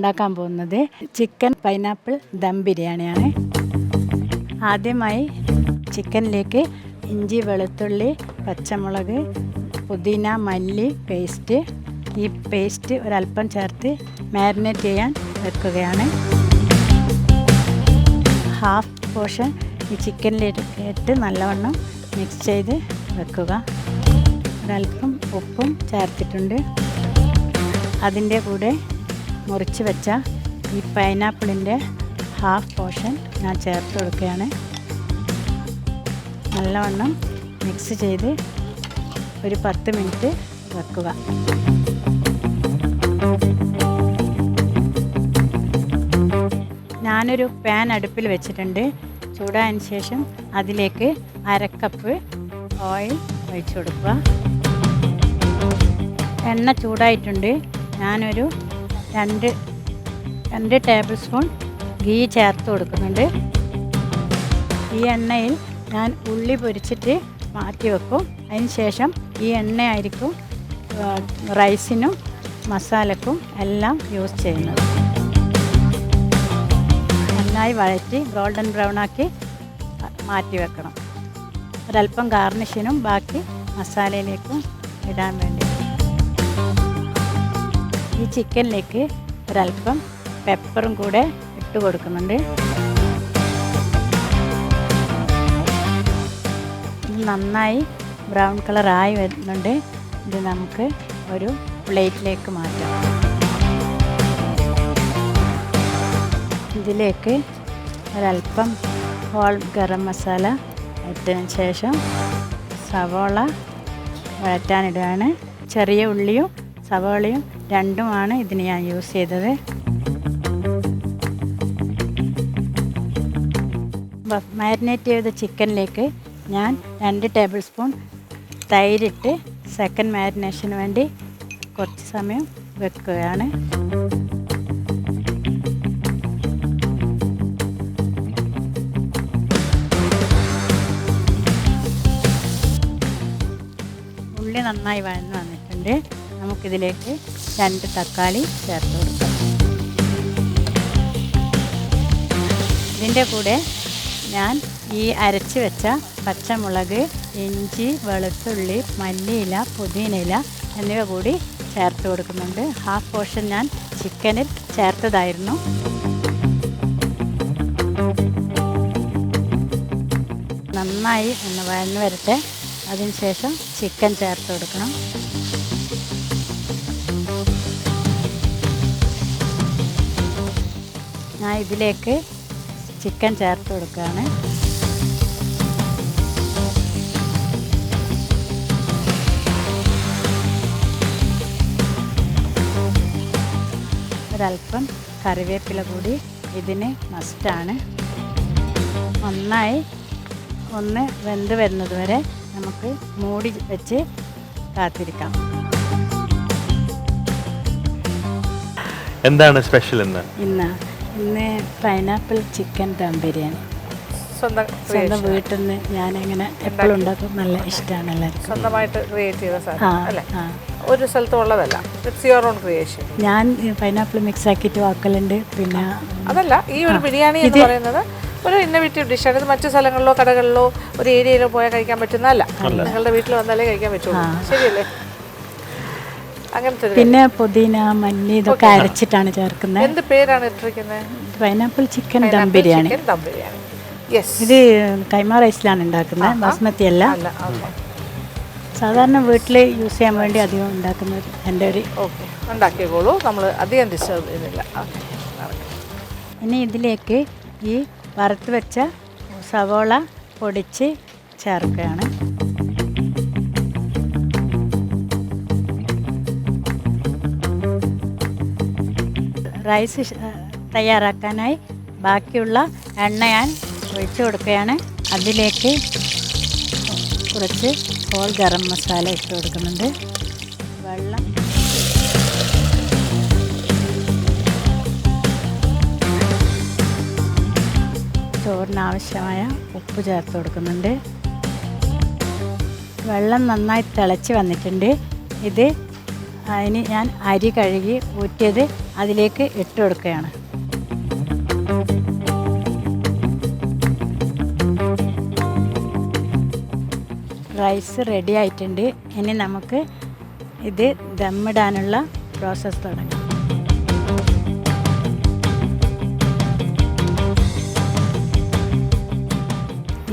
ഉണ്ടാക്കാൻ പോകുന്നത് chicken pineapple dum ബിരിയാണിയാണ്. ആദ്യമായി ചിക്കനിലേക്ക് ഇഞ്ചി, വെളുത്തുള്ളി, പച്ചമുളക്, പുതിന, മല്ലി പേസ്റ്റ്, ഈ പേസ്റ്റ് ഒരല്പം ചേർത്ത് മാരിനേറ്റ് ചെയ്യാൻ വെക്കുകയാണ്. ഹാഫ് പോർഷൻ ഈ ചിക്കനിലിട്ട് നല്ലവണ്ണം മിക്സ് ചെയ്ത് വെക്കുക. ഒരല്പം ഉപ്പും ചേർത്തിട്ടുണ്ട്. അതിൻ്റെ കൂടെ മുറിച്ച് വെച്ച ഈ പൈനാപ്പിളിൻ്റെ ഹാഫ് പോർഷൻ ഞാൻ ചേർത്ത് കൊടുക്കുകയാണ്. നല്ലവണ്ണം മിക്സ് ചെയ്ത് ഒരു 10 മിനിറ്റ് വെക്കുക. ഞാനൊരു പാൻ അടുപ്പിൽ വെച്ചിട്ടുണ്ട്. ചൂടായതിന് ശേഷം അതിലേക്ക് 1/2 കപ്പ് ഓയിൽ ഒഴിച്ചു കൊടുക്കുക. എണ്ണ ചൂടായിട്ടുണ്ട്. ഞാനൊരു 2 ടേബിൾ സ്പൂൺ ഗീ ചേർത്ത് കൊടുക്കുന്നുണ്ട്. ഈ എണ്ണയിൽ ഞാൻ ഉള്ളി പൊരിച്ചിട്ട് മാറ്റി വെക്കും. അതിന് ശേഷം ഈ എണ്ണയായിരിക്കും റൈസിനും മസാലക്കും എല്ലാം യൂസ് ചെയ്യുന്നത്. നന്നായി വഴറ്റി ഗോൾഡൻ ബ്രൗൺ ആക്കി മാറ്റി വെക്കണം. ഒരല്പം ഗാർണിഷിനും ബാക്കി മസാലയിലേക്കും ഇടാൻ വേണ്ടി. ഈ ചിക്കനിലേക്ക് ഒരല്പം പെപ്പറും കൂടെ ഇട്ട് കൊടുക്കുന്നുണ്ട്. ഇത് നന്നായി ബ്രൗൺ കളറായി വരുന്നുണ്ട്. ഇത് നമുക്ക് ഒരു പ്ലേറ്റിലേക്ക് മാറ്റാം. ഇതിലേക്ക് ഒരല്പം ഹോൾ ഗരം മസാല ഇട്ടതിന് ശേഷം സവോള വഴറ്റാനിടുകയാണ്. ചെറിയ ഉള്ളിയും സവോളയും രണ്ടുമാണ് ഇതിന് ഞാൻ യൂസ് ചെയ്തത്. മാരിനേറ്റ് ചെയ്ത ചിക്കനിലേക്ക് ഞാൻ 2 ടേബിൾ സ്പൂൺ തൈരിട്ട് സെക്കൻഡ് മാരിനേഷന് വേണ്ടി കുറച്ച് സമയം വെക്കുകയാണ്. ഉള്ളി നന്നായി വഴന്ന് വന്നിട്ടുണ്ട്. നമുക്കിതിലേക്ക് 2 തക്കാളി ചേർത്ത് കൊടുക്കാം. ഇതിൻ്റെ കൂടെ ഞാൻ ഈ അരച്ച് വെച്ച പച്ചമുളക്, ഇഞ്ചി, വെളുത്തുള്ളി, മല്ലിയില, പുതിനയില എന്നിവ കൂടി ചേർത്ത് കൊടുക്കുന്നുണ്ട്. ഹാഫ് പോർഷൻ ഞാൻ ചിക്കനിൽ ചേർത്തതായിരുന്നു. നന്നായി ഒന്ന് വഴന്ന് വരട്ടെ. അതിനുശേഷം ചിക്കൻ ചേർത്ത് കൊടുക്കണം. ഞാൻ ഇതിലേക്ക് ചിക്കൻ ചേർത്ത് കൊടുക്കുകയാണ്. ഒരല്പം കറിവേപ്പില കൂടി ഇതിന് മസ്റ്റാണ്. നന്നായി ഒന്ന് വെന്ത് വരുന്നത് വരെ നമുക്ക് മൂടി വെച്ച് കാത്തിരിക്കാം. എന്താണ് സ്പെഷ്യൽ ഇന്ന് പൈനാപ്പിൾ ചിക്കൻ ദം ബിരിയാണി. സ്വന്തം വീട്ടിൽ നിന്ന് ഞാനിങ്ങനെ എപ്പോഴും ഉണ്ടാക്കും. നല്ല ഇഷ്ടമാണ് എല്ലാവർക്കും. സ്വന്തമായിട്ട് ക്രിയേറ്റ് ചെയ്ത സാധനം അല്ലേ? ഒരു സ്ഥലത്തും ഉള്ളതല്ല. It's your own creation. ഞാൻ പൈനാപ്പിൾ മിക്സ് ആക്കിയിട്ട് വാക്കലുണ്ട്. പിന്നെ അതല്ല, ഈ ഒരു ബിരിയാണി എന്ന് പറയുന്നത് ഒരു ഇന്നോവേറ്റീവ് ഡിഷാണ്. ഇത് മറ്റു സ്ഥലങ്ങളിലോ കടകളിലോ ഒരു ഏരിയയിലോ പോയാൽ കഴിക്കാൻ പറ്റുന്നതല്ല. നിങ്ങളുടെ വീട്ടിൽ വന്നാലേ കഴിക്കാൻ പറ്റുള്ളൂ. ശരിയല്ലേ? അങ്ങനത്തെ പിന്നെ പുതിന, മല്ലി ഇതൊക്കെ അരച്ചിട്ടാണ് ചേർക്കുന്നത്. എന്ത് പേരാണ് ഇട്ടിരിക്കുന്നത്? Pineapple chicken dum biryani. ഇത് കൈമ റൈസിലാണ് ഉണ്ടാക്കുന്നത്, ബസ്മതി അല്ല. സാധാരണ വീട്ടിൽ യൂസ് ചെയ്യാൻ വേണ്ടി അധികം ഉണ്ടാക്കുന്നത് എൻ്റെ ഒരു. ഓക്കെ, ഉണ്ടാക്കിക്കോളൂ. നമ്മൾ അധികം ഡിസ്റ്റർബ് ചെയ്യുന്നില്ല. ഇനി ഇതിലേക്ക് ഈ വറുത്ത് വെച്ച സവോള പൊടിച്ച് ചേർക്കുകയാണ്. റൈസ് തയ്യാറാക്കാനായി ബാക്കിയുള്ള എണ്ണ ഞാൻ ഒഴിച്ചു കൊടുക്കുകയാണ്. അതിലേക്ക് കുറച്ച് ഹോൾ ഗരം മസാല ഇട്ട് കൊടുക്കുന്നുണ്ട്. വെള്ളം ചോറിനാവശ്യമായ ഉപ്പ് ചേർത്ത് കൊടുക്കുന്നുണ്ട്. വെള്ളം നന്നായി തിളച്ച് വന്നിട്ടുണ്ട്. അതിന് ഞാൻ അരി കഴുകി ഊറ്റിയത് അതിലേക്ക് ഇട്ട് കൊടുക്കുകയാണ്. റൈസ് റെഡി ആയിട്ടുണ്ട്. ഇനി നമുക്ക് ഇത് ദമ്മിടാനുള്ള പ്രോസസ്സ് തുടങ്ങാം.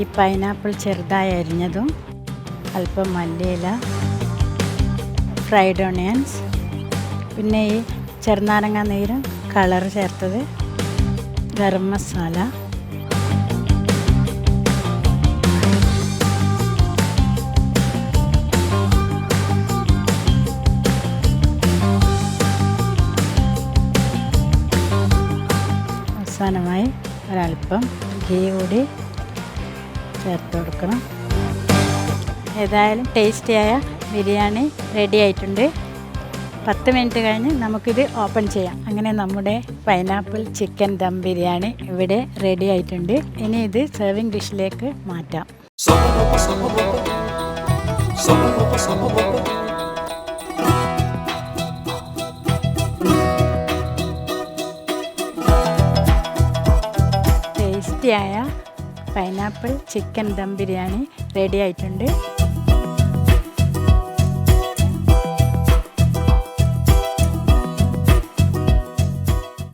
ഈ പൈനാപ്പിൾ ചെറുതായി അരിഞ്ഞതും അല്പം മല്ലിയില, ഫ്രൈഡ് ഓണിയൻസ്, പിന്നെ ഈ ചെറുനാരങ്ങ നീരും കളർ ചേർത്തത്, ഗരം മസാല, അവസാനമായി ഒരല്പം ഗീ കൂടി ചേർത്ത് കൊടുക്കണം. ഏതായാലും ടേസ്റ്റിയായ ബിരിയാണി റെഡി ആയിട്ടുണ്ട്. 10 മിനിറ്റ് കഴിഞ്ഞ് നമുക്കിത് ഓപ്പൺ ചെയ്യാം. അങ്ങനെ നമ്മുടെ പൈനാപ്പിൾ ചിക്കൻ ദം ബിരിയാണി ഇവിടെ റെഡി ആയിട്ടുണ്ട്. ഇനി ഇത് സെർവിങ് ഡിഷിലേക്ക് മാറ്റാം. ടേസ്റ്റിയായ pineapple chicken dum biryani ready ആയിട്ടുണ്ട്.